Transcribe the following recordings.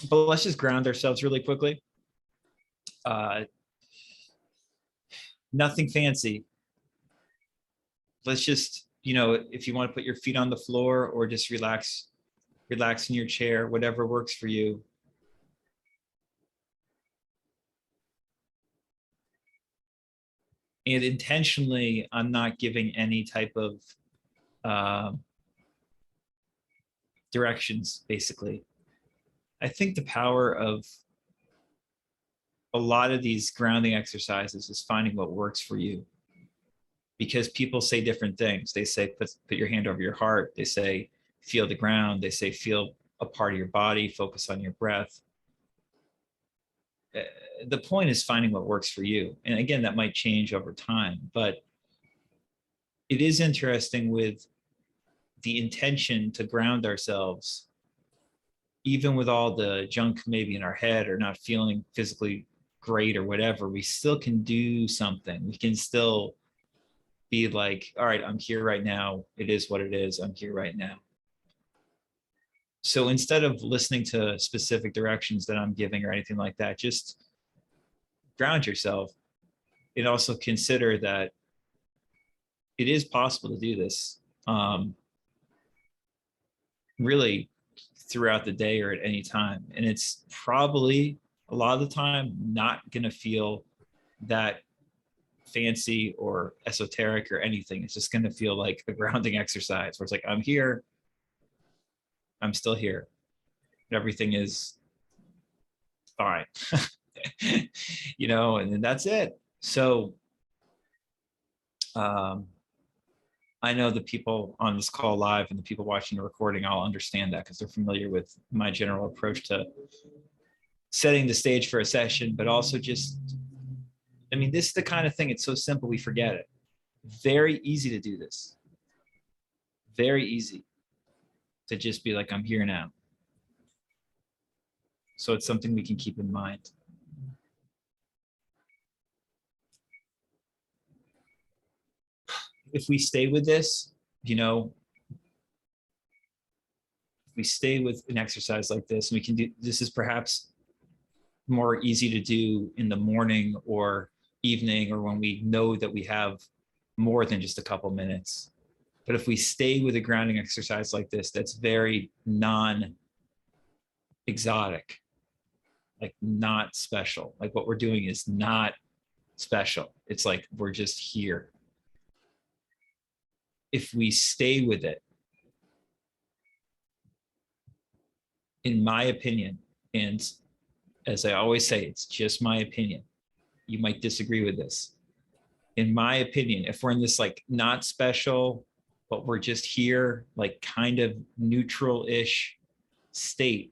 But let's just ground ourselves really quickly. Nothing fancy. Let's just, if you want to put your feet on the floor or just relax in your chair, whatever works for you. And intentionally, I'm not giving any type of directions, basically. I think the power of a lot of these grounding exercises is finding what works for you. Because people say different things. They say, put your hand over your heart. They say, feel the ground. They say, feel a part of your body, focus on your breath. The point is finding what works for you. And again, that might change over time, but it is interesting with the intention to ground ourselves, even with all the junk maybe in our head or not feeling physically great or whatever, we still can do something. We can still be like, all right, I'm here right now. It is what it is. I'm here right now. So instead of listening to specific directions that I'm giving or anything like that, just ground yourself. And also consider that it is possible to do this really throughout the day or at any time. And it's probably a lot of the time not going to feel that fancy or esoteric or anything. It's just going to feel like a grounding exercise where it's like, I'm here, I'm still here. Everything is fine, and then that's it. So I know the people on this call live and the people watching the recording all understand that because they're familiar with my general approach to setting the stage for a session, but also just, this is the kind of thing, it's so simple, we forget it. Very easy to do this. Very easy to just be like, I'm here now. So it's something we can keep in mind. If we stay with this, if we stay with an exercise like this, and we can do, this is perhaps more easy to do in the morning or evening, or when we know that we have more than just a couple minutes. But if we stay with a grounding exercise like this, that's very non-exotic, like not special. Like what we're doing is not special. It's like we're just here. If we stay with it, in my opinion, and as I always say, it's just my opinion. You might disagree with this. In my opinion, if we're in this like not special, but we're just here, like kind of neutral-ish state,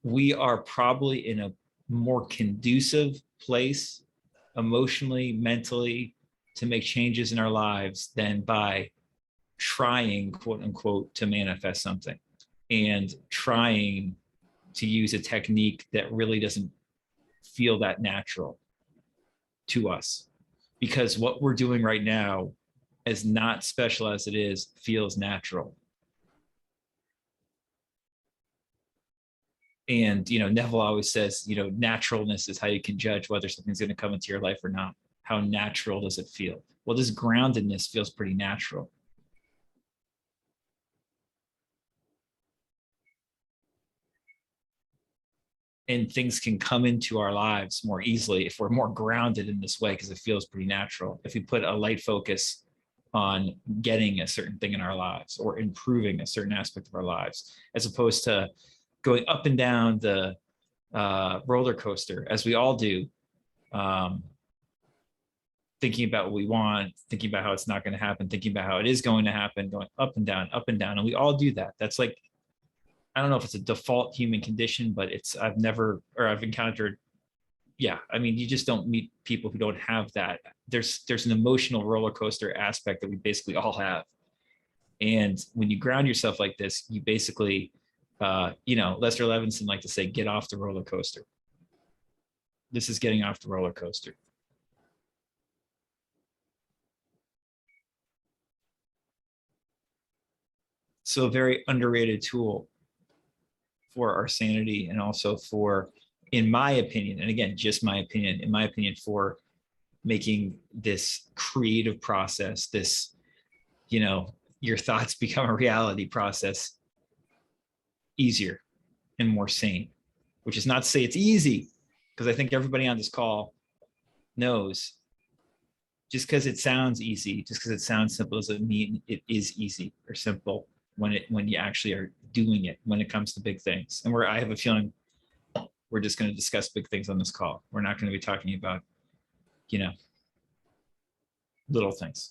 we are probably in a more conducive place emotionally, mentally, to make changes in our lives than by trying, quote unquote, to manifest something and trying to use a technique that really doesn't feel that natural to us. Because what we're doing right now, as not special as it is, feels natural. And Neville always says, naturalness is how you can judge whether something's going to come into your life or not. How natural does it feel? Well, this groundedness feels pretty natural. And things can come into our lives more easily if we're more grounded in this way, because it feels pretty natural. If we put a light focus on getting a certain thing in our lives or improving a certain aspect of our lives, as opposed to going up and down the roller coaster, as we all do, thinking about what we want, thinking about how it's not going to happen, thinking about how it is going to happen, going up and down, up and down. And we all do that. That's like, I don't know if it's a default human condition, but I've encountered, you just don't meet people who don't have that. There's an emotional roller coaster aspect that we basically all have. And when you ground yourself like this, you basically, Lester Levinson liked to say, get off the roller coaster. This is getting off the roller coaster. So a very underrated tool for our sanity, and also for, in my opinion, and again, just my opinion, in my opinion, for making this creative process, this, you know, your thoughts become a reality process easier and more sane, which is not to say it's easy, because I think everybody on this call knows just because it sounds easy, just because it sounds simple, doesn't mean it is easy or simple when you actually are doing it, when it comes to big things. And I have a feeling we're just going to discuss big things on this call. We're not going to be talking about, you know, little things.